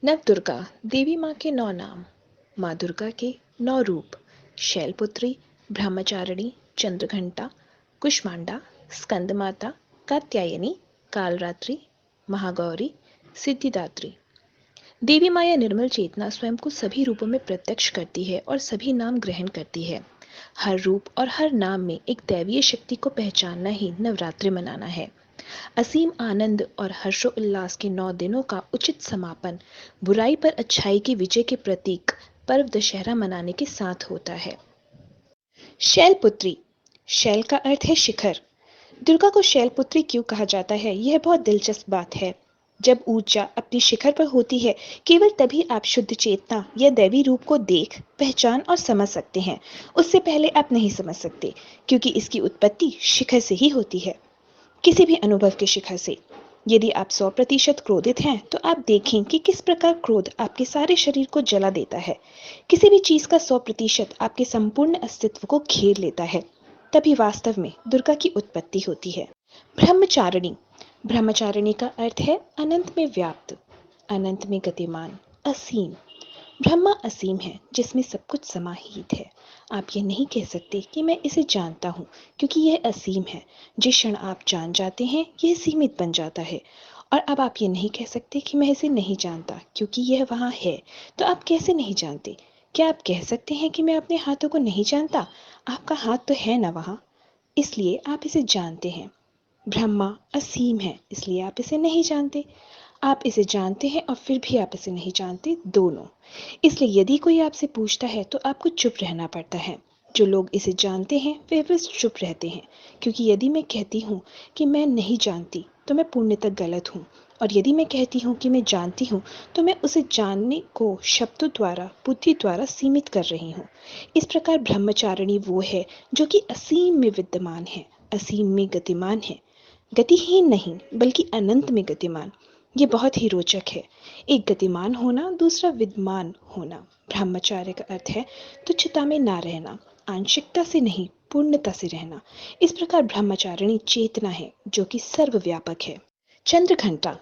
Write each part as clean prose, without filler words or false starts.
नवदुर्गा देवी माँ के 9 नाम। माँ दुर्गा के 9 रूप। शैलपुत्री, ब्रह्मचारिणी, चंद्रघंटा, कुष्मांडा, स्कंदमाता, कात्यायनी, कालरात्रि, महागौरी, सिद्धिदात्री। देवी माँ या निर्मल चेतना स्वयं को सभी रूपों में प्रत्यक्ष करती है और सभी नाम ग्रहण करती है। हर रूप और हर नाम में एक दैवीय शक्ति को पहचानना ही नवरात्रि मनाना है। असीम आनंद और हर्षोल्लास के 9 दिनों का उचित समापन बुराई पर अच्छाई की विजय के प्रतीक पर्व दशहरा मनाने के साथ होता है। शैलपुत्री। शैल का अर्थ है शिखर। दुर्गा को शैलपुत्री क्यों कहा जाता है, यह बहुत दिलचस्प बात है। जब ऊर्जा अपनी शिखर पर होती है, केवल तभी आप शुद्ध चेतना या दैवी रूप को देख, पहचान और समझ सकते हैं। उससे पहले आप नहीं समझ सकते, क्योंकि इसकी उत्पत्ति शिखर से ही होती है, किसी भी अनुभव के शिखर से। यदि आप 100% क्रोधित हैं, तो आप देखें कि किस प्रकार क्रोध आपके सारे शरीर को जला देता है। किसी भी चीज का 100% आपके संपूर्ण अस्तित्व को घेर लेता है। तभी वास्तव में दुर्गा की उत्पत्ति होती है। ब्रह्मचारिणी। ब्रह्मचारिणी का अर्थ है अनंत में व्याप्त, अनंत में गतिमान, असीम। ब्रह्मा असीम है, जिसमें सब कुछ समाहित है। आप ये नहीं कह सकते कि मैं इसे जानता हूँ, क्योंकि यह असीम है। जिस क्षण आप जान जाते हैं, यह सीमित बन जाता है। और अब आप ये नहीं कह सकते कि मैं इसे नहीं जानता, क्योंकि यह वहाँ है। तो आप कैसे नहीं जानते? क्या आप कह सकते हैं कि मैं अपने हाथों को नहीं जानता? आपका हाथ तो है ना वहाँ, इसलिए आप इसे जानते हैं। ब्रह्मा असीम है, इसलिए आप इसे नहीं जानते। आप इसे जानते हैं और फिर भी आप इसे नहीं जानते, दोनों। इसलिए यदि कोई आपसे पूछता है तो आपको चुप रहना पड़ता है। जो लोग इसे जानते हैं वे बस चुप रहते हैं, क्योंकि यदि मैं कहती हूँ कि मैं नहीं जानती तो मैं पूर्णतः गलत हूँ, और यदि मैं कहती हूँ कि मैं जानती हूँ तो मैं उसे जानने को शब्दों द्वारा, बुद्धि द्वारा सीमित कर रही हूँ। इस प्रकार ब्रह्मचारिणी वो है जो कि असीम में विद्यमान है, असीम में गतिमान है। गतिहीन नहीं, बल्कि अनंत में गतिमान। ये बहुत ही रोचक है। एक गतिमान होना, दूसरा विद्यमान होना। ब्रह्मचार्य का अर्थ है तुच्छता में ना रहना, आंशिकता से नहीं, पूर्णता से रहना। इस प्रकार ब्रह्मचारिणी चेतना है जो कि सर्वव्यापक है। चंद्रघंटा।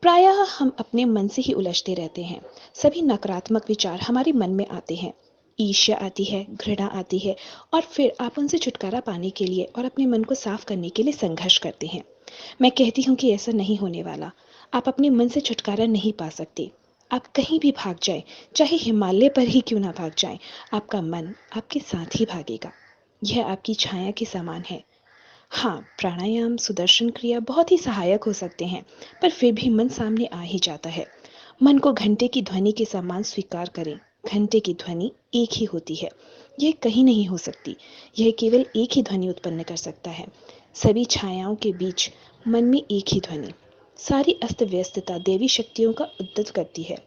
प्रायः हम अपने मन से ही उलझते रहते हैं। सभी नकारात्मक विचार हमारे मन में आते हैं। ईर्ष्या आती है, घृणा आती है, और फिर आप उनसे छुटकारा पाने के लिए और अपने मन को साफ करने के लिए संघर्ष करते हैं। मैं कहती हूँ कि ऐसा नहीं होने वाला। आप अपने मन से छुटकारा नहीं पा सकते। आप कहीं भी भाग जाएं, चाहे हिमालय पर ही क्यों ना भाग जाएं, आपका मन आपके साथ ही भागेगा। यह आपकी छाया के समान है। हाँ, प्राणायाम, सुदर्शन क्रिया बहुत ही सहायक हो सकते हैं, पर फिर भी मन सामने आ ही जाता है। मन को घंटे की ध्वनि के समान स्वीकार करें। घंटे की ध्वनि एक ही होती है, यह कहीं नहीं हो सकती। यह केवल एक ही ध्वनि उत्पन्न कर सकता है। सभी छायाओं के बीच मन में एक ही ध्वनि। सारी अस्त व्यस्तता देवी शक्तियों का उद्दत करती है।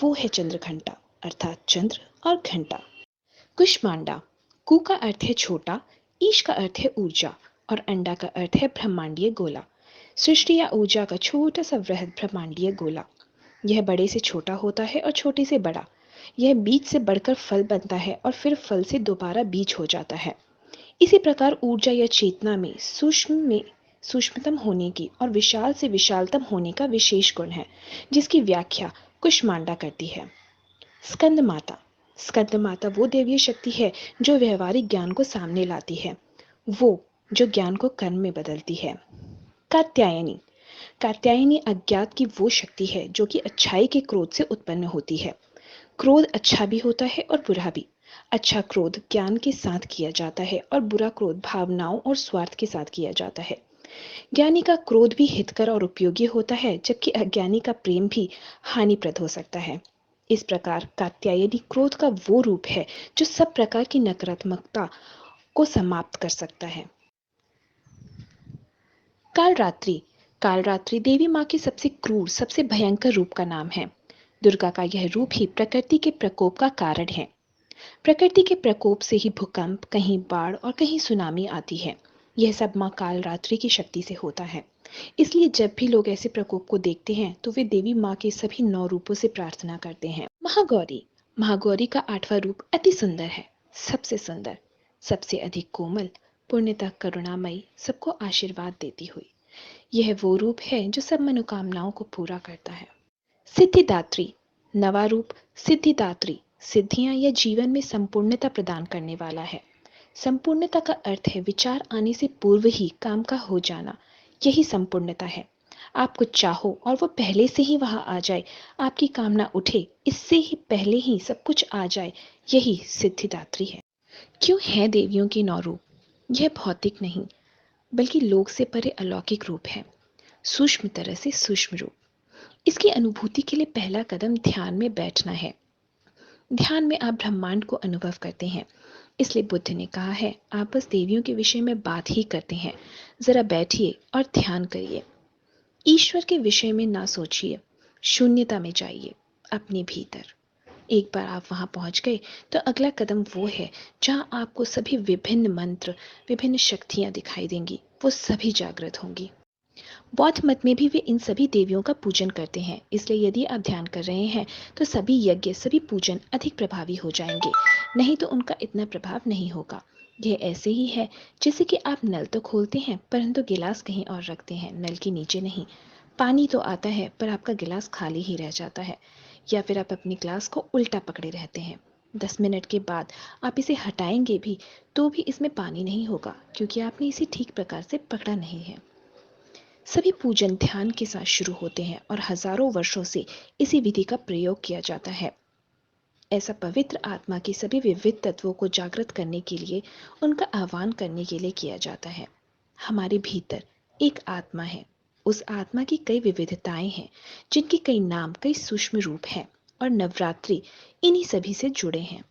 वो है चंद्रघंटा, अर्थात चंद्र और घंटा। कुष्मांडा। कु का अर्थ है छोटा, ईश का अर्थ है ऊर्जा, और अंडा का अर्थ है ब्रह्मांडीय गोला। सृष्टि या ऊर्जा का छोटा सा वृहद ब्रह्मांडीय गोला। यह बड़े से छोटा होता है और छोटे से बड़ा। यह बीज से बढ़कर फल बनता है और फिर फल से दोबारा बीज हो जाता है। इसी प्रकार ऊर्जा या चेतना में सूक्ष्मतम होने की और विशाल से विशालतम होने का विशेष गुण है, जिसकी व्याख्या कुष्मांडा करती है। स्कंद माता। स्कंद माता वो दैवीय शक्ति है जो व्यवहारिक ज्ञान को सामने लाती है, वो जो ज्ञान को कर्म में बदलती है। कात्यायनी। कात्यायनी अज्ञात की वो शक्ति है जो कि अच्छाई के क्रोध से उत्पन्न होती है। क्रोध अच्छा भी होता है और बुरा भी। अच्छा क्रोध ज्ञान के साथ किया जाता है और बुरा क्रोध भावनाओं और स्वार्थ के साथ किया जाता है। ज्ञानी का क्रोध भी हितकर और उपयोगी होता है, जबकि अज्ञानी का प्रेम भी हानिप्रद हो सकता है। इस प्रकार कात्यायनी क्रोध का वो रूप है जो सब प्रकार की नकारात्मकता को समाप्त कर सकता है। कालरात्रि। कालरात्रि देवी माँ के सबसे क्रूर, सबसे भयंकर रूप का नाम है। दुर्गा का यह रूप ही प्रकृति के प्रकोप का कारण है। प्रकृति के प्रकोप से ही भूकंप, कहीं बाढ़ और कहीं सुनामी आती है। यह सब माँ कालरात्रि की शक्ति से होता है। इसलिए जब भी लोग ऐसे प्रकोप को देखते हैं तो वे देवी माँ के सभी 9 रूपों से प्रार्थना करते हैं। महागौरी। महागौरी का 8वां रूप अति सुंदर है, सबसे सुंदर, सबसे अधिक कोमल, पुण्यतः करुणामयी, सबको आशीर्वाद देती हुई। यह वो रूप है जो सब मनोकामनाओं को पूरा करता है। सिद्धिदात्री, नवा रूप सिद्धिदात्री, सिद्धियां या जीवन में संपूर्णता प्रदान करने वाला है। संपूर्णता का अर्थ है विचार आने से पूर्व ही काम का हो जाना। यही संपूर्णता है। आप कुछ चाहो और वो पहले से ही वहां आ जाए, आपकी कामना उठे, इससे ही पहले ही सब कुछ आ जाए, यही सिद्धिदात्री है। क्यों है देवियों की 9 रूप? यह भौतिक नहीं, बल्कि लोक से परे अलौकिक रूप है। सूक्ष्म तरह से सूक्ष्म रूप। इसकी अनुभूति के लिए पहला कदम ध्यान में बैठना है। ध्यान में आप ब्रह्मांड को अनुभव करते हैं। इसलिए बुद्ध ने कहा है, आप बस देवियों के विषय में बात ही करते हैं। जरा बैठिए और ध्यान करिए। ईश्वर के विषय में ना सोचिए, शून्यता में जाइए, अपने भीतर। एक बार आप वहां पहुंच गए तो अगला कदम वो है जहां आपको सभी विभिन्न मंत्र, विभिन्न शक्तियां दिखाई देंगी। वो सभी जागृत होंगी। बौद्ध मत में भी वे इन सभी देवियों का पूजन करते हैं। इसलिए यदि आप ध्यान कर रहे हैं तो सभी यज्ञ, सभी पूजन अधिक प्रभावी हो जाएंगे। नहीं तो उनका इतना प्रभाव नहीं होगा। यह ऐसे ही है जैसे कि आप नल तो खोलते हैं परंतु गिलास कहीं और रखते हैं, नल के नीचे नहीं। पानी तो आता है पर आपका गिलास खाली ही रह जाता है। या फिर आप अपनी ग्लास को उल्टा पकड़े रहते हैं। 10 मिनट के बाद आप इसे हटाएंगे भी तो भी इसमें पानी नहीं होगा, क्योंकि आपने इसे ठीक प्रकार से पकड़ा नहीं है। सभी पूजन ध्यान के साथ शुरू होते हैं और हजारों वर्षों से इसी विधि का प्रयोग किया जाता है। ऐसा पवित्र आत्मा के सभी विविध तत्वों को जागृत करने के लिए, उनका आह्वान करने के लिए किया जाता है। हमारे भीतर एक आत्मा है। उस आत्मा की कई विविधताएं हैं, जिनके कई नाम, कई सूक्ष्म रूप हैं, और नवरात्रि इन्हीं सभी से जुड़े हैं।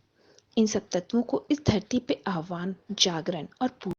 इन सब तत्वों को इस धरती पे आह्वान, जागरण और